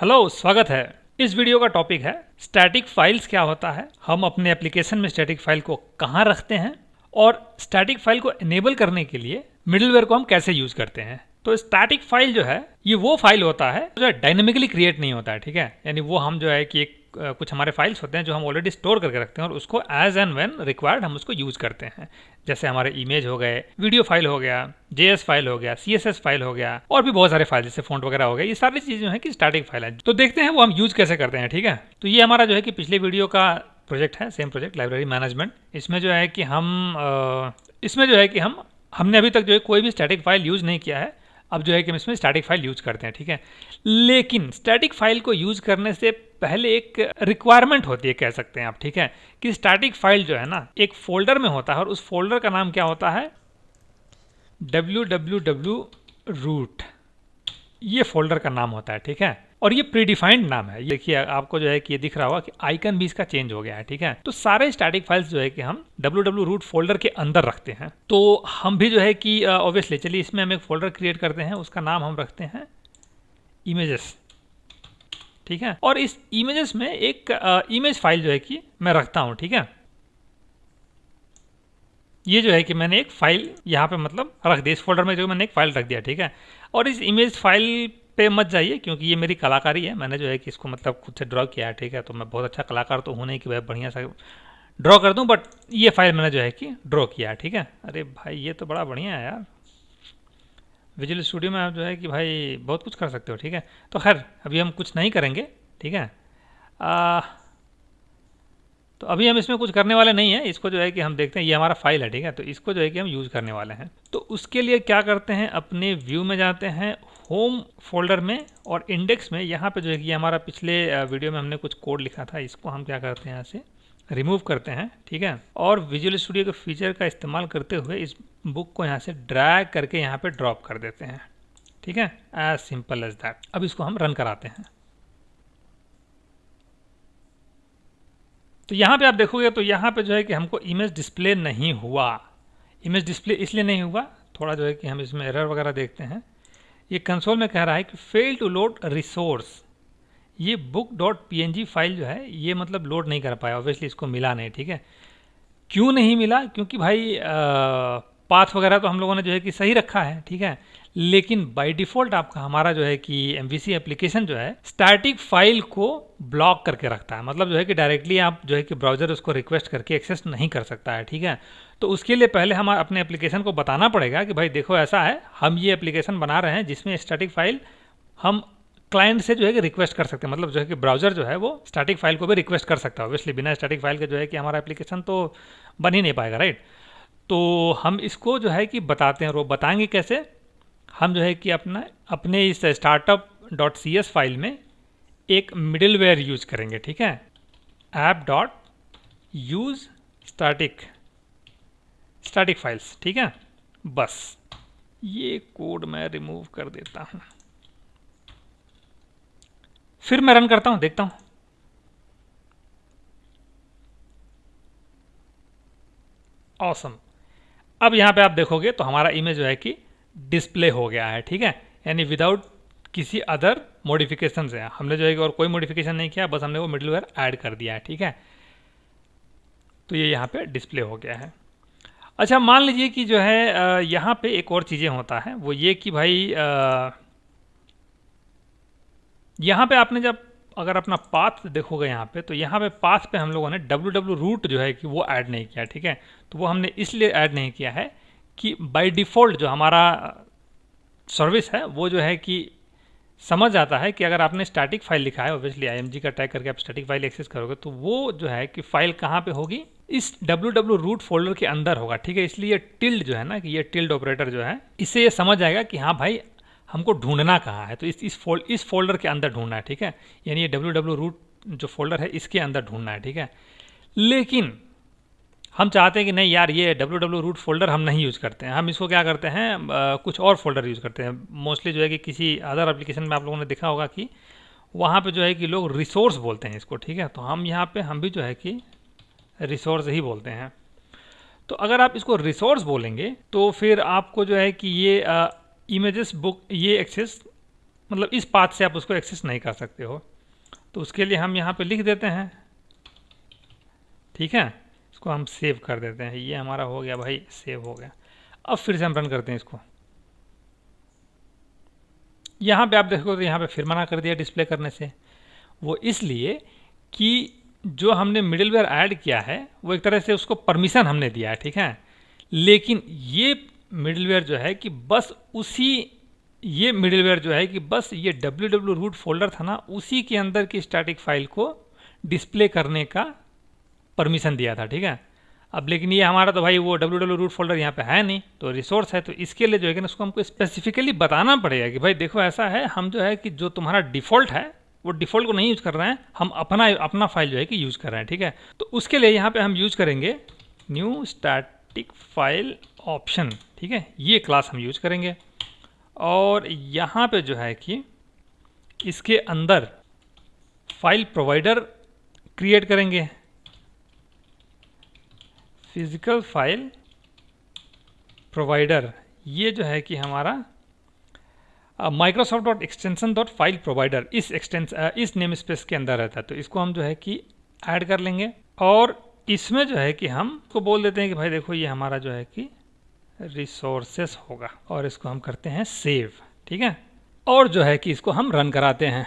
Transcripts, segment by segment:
Hello, स्वागत है। इस वीडियो का टॉपिक है स्टैटिक फाइल्स क्या होता है, हम अपने एप्लीकेशन में स्टैटिक फाइल को कहाँ रखते हैं और स्टैटिक फाइल को इनेबल करने के लिए मिडलवेयर को हम कैसे यूज करते हैं। तो स्टैटिक फाइल जो है ये वो फाइल होता है जो डायनेमिकली क्रिएट नहीं होता है, ठीक है। यानी वो हम जो है कि एक कुछ हमारे फाइल्स होते हैं जो हम ऑलरेडी स्टोर करके रखते हैं और उसको एज एंड व्हेन रिक्वायर्ड हम उसको यूज करते हैं। जैसे हमारे इमेज हो गए, वीडियो फाइल हो गया, जेएस फाइल हो गया, सीएसएस फाइल हो गया और भी बहुत सारे फाइल जैसे फॉन्ट वगैरह हो गए। ये सारी चीजें हैं कि स्टैटिक फाइल है। तो देखते हैं वो हम यूज कैसे करते हैं, ठीक है। तो ये हमारा जो है कि पिछले वीडियो का प्रोजेक्ट है, सेम प्रोजेक्ट लाइब्रेरी मैनेजमेंट। इसमें जो है कि हमने अभी तक जो है कोई भी स्टैटिक फाइल यूज नहीं किया है। अब जो है कि हम इसमें स्टैटिक फाइल यूज करते हैं, ठीक है। लेकिन स्टैटिक फाइल को यूज करने से पहले एक रिक्वायरमेंट होती है, कह सकते हैं आप, ठीक है, कि स्टैटिक फाइल जो है ना एक फोल्डर में होता है और उस फोल्डर का नाम क्या होता है, www root, ये फोल्डर का नाम होता है, ठीक है। और ये प्रीडिफाइंड नाम है। ये देखिए आपको जो है कि ये दिख रहा होगा कि आइकन भी इसका चेंज हो गया है, ठीक है। तो सारे स्टैटिक फाइल्स जो है कि हम www root फोल्डर के अंदर रखते हैं। तो हम भी जो है कि ऑब्वियसली चलिए इसमें हम एक फोल्डर क्रिएट करते हैं, उसका नाम हम रखते हैं इमेजेस, ठीक है। और इस इमेजेस में एक इमेज फाइल जो है कि मैं रखता हूं, ठीक है। ये जो है कि मैंने एक फाइल यहाँ पे मतलब रख दी, इस फोल्डर में जो मैंने एक फाइल रख दिया, ठीक है। और इस इमेज फाइल पे मत जाइए क्योंकि ये मेरी कलाकारी है, मैंने जो है कि इसको मतलब खुद से ड्रॉ किया है, ठीक है। तो मैं बहुत अच्छा कलाकार तो हूँ नहीं कि भाई बढ़िया सा ड्रॉ कर दूँ, बट ये फाइल मैंने जो है कि ड्रॉ किया है, ठीक है। अरे भाई ये तो बड़ा बढ़िया है यार, विजुअल स्टूडियो में आप जो है कि भाई बहुत कुछ कर सकते हो, ठीक है। तो खैर अभी हम कुछ नहीं करेंगे, ठीक है। तो अभी हम इसमें कुछ करने वाले नहीं हैं। इसको जो है कि हम देखते हैं, ये हमारा फाइल है, ठीक है। तो इसको जो है कि हम यूज़ करने वाले हैं। तो उसके लिए क्या करते हैं, अपने व्यू में जाते हैं, होम फोल्डर में और इंडेक्स में। यहाँ पे जो है कि ये हमारा पिछले वीडियो में हमने कुछ कोड लिखा था, इसको हम क्या करते हैं यहाँ से रिमूव करते हैं, ठीक है। और विजुअल स्टूडियो के फीचर का इस्तेमाल करते हुए इस बुक को यहाँ से ड्रैग करके यहाँ पे ड्रॉप कर देते हैं, ठीक है। As simple as that. अब इसको हम रन कराते हैं। तो यहाँ पे आप देखोगे तो यहाँ पे जो है कि हमको इमेज डिस्प्ले नहीं हुआ। इमेज डिस्प्ले इसलिए नहीं हुआ, थोड़ा जो है कि हम इसमें एरर वगैरह देखते हैं। ये कंसोल में कह रहा है कि फेल टू लोड रिसोर्स। ये book.png फाइल जो है ये मतलब लोड नहीं कर पाया, ऑब्वियसली इसको मिला नहीं, ठीक है। क्यों नहीं मिला, क्योंकि भाई पाथ वगैरह तो हम लोगों ने जो है कि सही रखा है, ठीक है। लेकिन बाय डिफ़ॉल्ट आपका हमारा जो है कि MVC एप्लीकेशन जो है स्टैटिक फाइल को ब्लॉक करके रखता है। मतलब जो है कि डायरेक्टली आप जो है कि ब्राउज़र उसको रिक्वेस्ट करके एक्सेस नहीं कर सकता है, ठीक है। तो उसके लिए पहले हम अपने एप्लीकेशन को बताना पड़ेगा कि भाई देखो ऐसा है, हम ये एप्लीकेशन बना रहे हैं जिसमें स्टैटिक फाइल हम क्लाइंट से जो है कि रिक्वेस्ट कर सकते हैं। मतलब जो है कि ब्राउज़र जो है वो स्टैटिक फाइल को भी रिक्वेस्ट कर सकता है। ऑब्वियसली बिना स्टैटिक फाइल के जो है कि हमारा एप्लीकेशन तो बन ही नहीं पाएगा, राइट। तो हम इसको जो है कि बताते हैं, और वो बताएंगे कैसे। हम जो है कि अपने इस startup.cs फाइल में एक मिडिलवेयर यूज करेंगे, ठीक है। app.use स्टैटिक फाइल्स, ठीक है। बस ये कोड मैं रिमूव कर देता हूं, फिर मैं रन करता हूं, देखता हूं। ऑसम। अब यहां पे आप देखोगे तो हमारा इमेज जो है कि डिस्प्ले हो गया है, ठीक है। यानी विदाउट किसी अदर मॉडिफिकेशन से हमने जो है कि और कोई मॉडिफिकेशन नहीं किया, बस हमने वो मिडलवेयर ऐड कर दिया है, ठीक है। तो ये यहाँ पे डिस्प्ले हो गया है। अच्छा मान लीजिए कि जो है यहाँ पे एक और चीज़ें होता है, वो ये कि भाई यहाँ पे आपने जब अगर अपना पाथ देखोगे यहाँ पे, तो यहाँ पे पाथ पे हम लोगों ने www रूट जो है कि वो ऐड नहीं किया, ठीक है। तो वो हमने इसलिए ऐड नहीं किया है कि बाय डिफ़ॉल्ट जो हमारा सर्विस है वो जो है कि समझ आता है कि अगर आपने स्टैटिक फाइल लिखा है, ऑब्वियसली IMG का टैग करके आप स्टैटिक फाइल एक्सेस करोगे, तो वो जो है कि फाइल कहाँ पे होगी, इस www रूट फोल्डर के अंदर होगा, ठीक है। इसलिए टिल्ड जो है ना, कि ये टिल्ड ऑपरेटर जो है, इससे ये समझ आएगा कि हाँ भाई हमको ढूंढना कहाँ है। तो इस फोल्डर के अंदर ढूंढना है, ठीक है। यानी ये www रूट जो फोल्डर है इसके अंदर ढूंढना है, ठीक है। लेकिन हम चाहते हैं कि नहीं यार, ये www रूट फोल्डर हम नहीं यूज़ करते हैं, हम इसको क्या करते हैं कुछ और फोल्डर यूज़ करते हैं। मोस्टली जो है कि किसी अदर एप्लीकेशन में आप लोगों ने देखा होगा कि वहाँ पे जो है कि लोग रिसोर्स बोलते हैं इसको, ठीक है। तो हम यहाँ पे हम भी जो है कि रिसोर्स ही बोलते हैं। तो अगर आप इसको रिसोर्स बोलेंगे तो फिर आपको जो है कि ये इमेजेस बुक ये एक्सेस मतलब इस पाथ से आप उसको एक्सेस नहीं कर सकते हो। तो उसके लिए हम यहाँ पे लिख देते हैं, ठीक है, इसको हम सेव कर देते हैं। ये हमारा हो गया भाई, सेव हो गया। अब फिर से हम रन करते हैं इसको। यहाँ पे आप देखो तो यहाँ पे फिर मना कर दिया डिस्प्ले करने से। वो इसलिए कि जो हमने मिडिलवेयर ऐड किया है वो एक तरह से उसको परमिशन हमने दिया है, ठीक है। लेकिन ये मिडिलवेयर जो है कि बस उसी, ये मिडिलवेयर जो है कि बस ये www रूट फोल्डर था ना, उसी के अंदर की स्टैटिक फाइल को डिस्प्ले करने का परमिशन दिया था, ठीक है। अब लेकिन ये हमारा तो भाई वो www रूट फोल्डर यहाँ पे है नहीं, तो रिसोर्स है, तो इसके लिए जो है कि उसको हमको स्पेसिफिकली बताना पड़ेगा कि भाई देखो ऐसा है, हम जो है कि जो तुम्हारा डिफ़ॉल्ट है वो डिफ़ॉल्ट को नहीं यूज़ कर रहे हैं, हम अपना फाइल जो है कि यूज़ कर रहे हैं, ठीक है। तो उसके लिए यहाँ पे हम यूज़ करेंगे न्यू स्टैटिक फाइल ऑप्शन, ठीक है, ये क्लास हम यूज़ करेंगे। और यहाँ पे जो है कि इसके अंदर फाइल प्रोवाइडर क्रिएट करेंगे, फिजिकल फाइल प्रोवाइडर। ये जो है कि हमारा Microsoft dot extension dot file provider इस नेम स्पेस के अंदर रहता है। तो इसको हम जो है कि ऐड कर लेंगे और इसमें जो है कि हम को बोल देते हैं कि भाई देखो ये हमारा जो है कि रिसोर्सेस होगा, और इसको हम करते हैं सेव, ठीक है। और जो है कि इसको हम रन कराते हैं।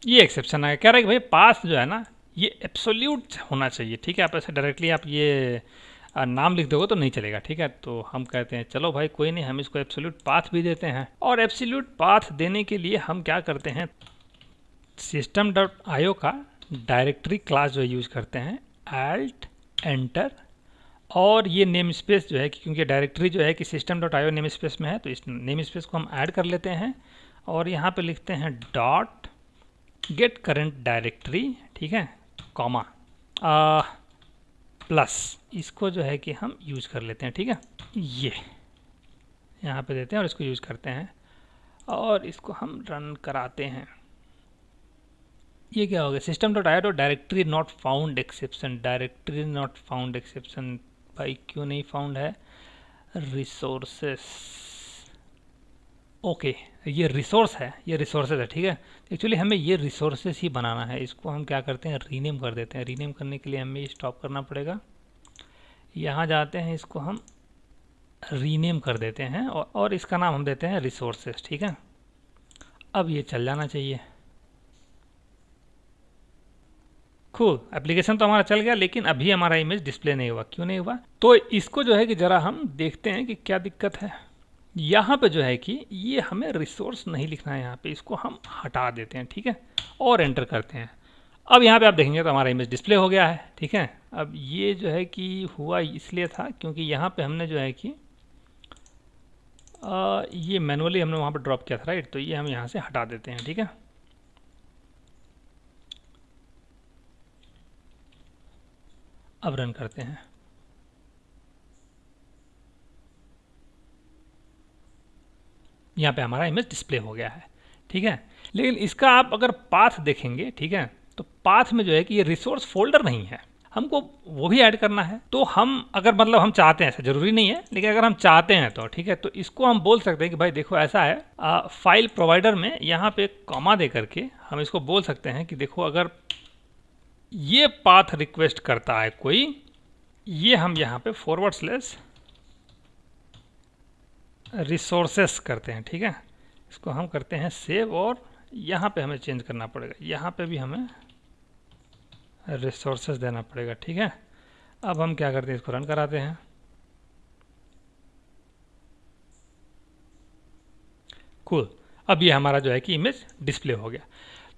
ये एक्सेप्शन है, कह रहा है कि भाई पास जो है ना ये एब्सोल्यूट होना चाहिए, ठीक है। आप ऐसे डायरेक्टली आप ये नाम लिख दोगे तो नहीं चलेगा, ठीक है। तो हम कहते हैं चलो भाई कोई नहीं, हम इसको एब्सोल्यूट पाथ भी देते हैं। और एब्सोल्यूट पाथ देने के लिए हम क्या करते हैं, system.io का डायरेक्टरी क्लास जो यूज़ करते हैं, alt enter, और ये नेम स्पेस जो है कि क्योंकि डायरेक्टरी जो है कि system.io नेम स्पेस में है, तो इस नेम स्पेस को हम ऐड कर लेते हैं और यहाँ पे लिखते हैं डॉट गेट करेंट डायरेक्टरी, ठीक है, कॉमा प्लस, इसको जो है कि हम यूज़ कर लेते हैं, ठीक है। ये यहाँ पे देते हैं और इसको यूज़ करते हैं और इसको हम रन कराते हैं। ये क्या हो गया, system.io directory not found exception, directory not found exception, भाई क्यों नहीं फाउंड है, रिसोर्सेस, ओके ये रिसोर्स है, ये रिसोर्सेज है, ठीक है। एक्चुअली हमें ये रिसोर्सेज ही बनाना है, इसको हम क्या करते हैं रीनेम कर देते हैं। रीनेम करने के लिए हमें स्टॉप करना पड़ेगा, यहाँ जाते हैं, इसको हम रीनेम कर देते हैं और इसका नाम हम देते हैं रिसोर्सेज, ठीक है। अब ये चल जाना चाहिए। कूल, एप्लीकेशन तो हमारा चल गया, लेकिन अभी हमारा इमेज डिस्प्ले नहीं हुआ। क्यों नहीं हुआ, तो इसको जो है कि ज़रा हम देखते हैं कि क्या दिक्कत है। यहाँ पे जो है कि ये हमें रिसोर्स नहीं लिखना है, यहाँ पे इसको हम हटा देते हैं, ठीक है, और एंटर करते हैं। अब यहाँ पे आप देखेंगे तो हमारा इमेज डिस्प्ले हो गया है, ठीक है। अब ये जो है कि हुआ इसलिए था क्योंकि यहाँ पे हमने जो है कि ये मैनुअली हमने वहाँ पे ड्रॉप किया था, राइट। तो ये हम यहाँ से हटा देते हैं, ठीक है। अब रन करते हैं। यहाँ पे हमारा इमेज डिस्प्ले हो गया है, ठीक है। लेकिन इसका आप अगर पाथ देखेंगे, ठीक है, तो पाथ में जो है कि ये रिसोर्स फोल्डर नहीं है, हमको वो भी ऐड करना है। तो हम अगर मतलब हम चाहते हैं, ऐसा जरूरी नहीं है, लेकिन अगर हम चाहते हैं तो ठीक है, तो इसको हम बोल सकते हैं कि भाई देखो ऐसा है, फाइल प्रोवाइडर में यहाँ पे कॉमा दे करके हम इसको बोल सकते हैं कि देखो अगर ये पाथ रिक्वेस्ट करता है कोई, ये हम यहाँ पे // रिसोर्सेस करते हैं, ठीक है। इसको हम करते हैं सेव और यहाँ पे हमें चेंज करना पड़ेगा, यहाँ पे भी हमें रिसोर्सेस देना पड़ेगा, ठीक है। अब हम क्या करते हैं, इसको रन कराते हैं। कूल, अब ये हमारा जो है कि इमेज डिस्प्ले हो गया।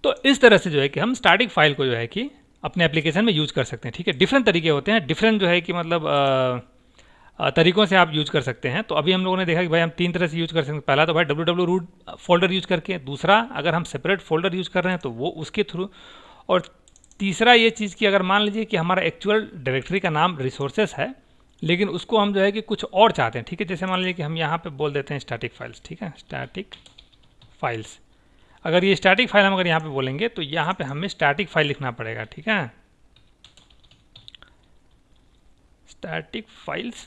तो इस तरह से जो है कि हम स्टैटिक फाइल को जो है कि अपने एप्लीकेशन में यूज कर सकते हैं, ठीक है। डिफरेंट तरीके होते हैं, डिफरेंट जो है कि मतलब तरीकों से आप यूज कर सकते हैं। तो अभी हम लोगों ने देखा कि भाई हम 3 तरह से यूज कर सकते हैं। पहला तो भाई www रूट फोल्डर यूज करके, दूसरा अगर हम सेपरेट फोल्डर यूज कर रहे हैं तो वो उसके थ्रू, और तीसरा ये चीज़ कि अगर मान लीजिए कि हमारा एक्चुअल डायरेक्टरी का नाम रिसोर्सेस है, लेकिन उसको हम जो है कि कुछ और चाहते हैं, ठीक है। जैसे मान लीजिए कि हम यहाँ पे बोल देते हैं स्टैटिक फाइल्स, ठीक है, स्टैटिक फाइल्स। अगर ये स्टैटिक फाइल हम अगर यहाँ पे बोलेंगे तो यहाँ पे हमें स्टैटिक फाइल लिखना पड़ेगा, ठीक है, स्टैटिक फाइल्स,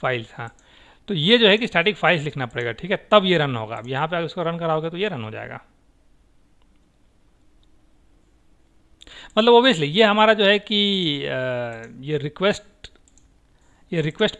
फाइल्स, हाँ। तो ये जो है कि स्टैटिक फाइल्स लिखना पड़ेगा, ठीक है, तब ये रन होगा। अब यहाँ पे अगर इसको रन कराओगे तो ये रन हो जाएगा। मतलब ओबियसली ये हमारा जो है कि ये रिक्वेस्ट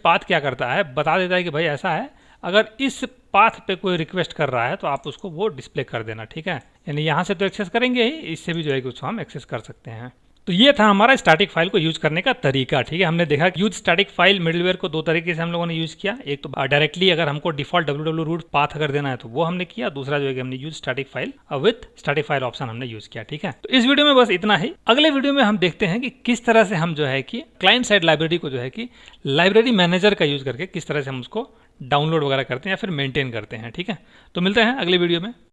पाथ क्या करता है, बता देता है कि भाई ऐसा है, अगर इस पाथ पे कोई रिक्वेस्ट कर रहा है तो आप उसको वो डिस्प्ले कर देना, ठीक है। यानी यहाँ से तो एक्सेस करेंगे ही, इससे भी जो है कि उसको हम एक्सेस कर सकते हैं। तो ये था हमारा स्टैटिक फाइल को यूज करने का तरीका, ठीक है। हमने देखा कि यूज स्टैटिक फाइल मिडलवेयर को दो तरीके से हम लोगों ने यूज किया। एक तो डायरेक्टली अगर हमको डिफॉल्ट www रूट पाथ अगर देना है तो वो हमने किया, दूसरा जो है कि हमने use static file with static file option हमने यूज किया, ठीक है। तो इस वीडियो में बस इतना ही। अगले वीडियो में हम देखते हैं कि किस तरह से हम जो है कि क्लाइंट साइड लाइब्रेरी को जो है कि लाइब्रेरी मैनेजर का यूज करके किस तरह से हम उसको डाउनलोड वगैरह करते हैं या फिर मेंटेन करते हैं, ठीक है। तो मिलते हैं अगले वीडियो में।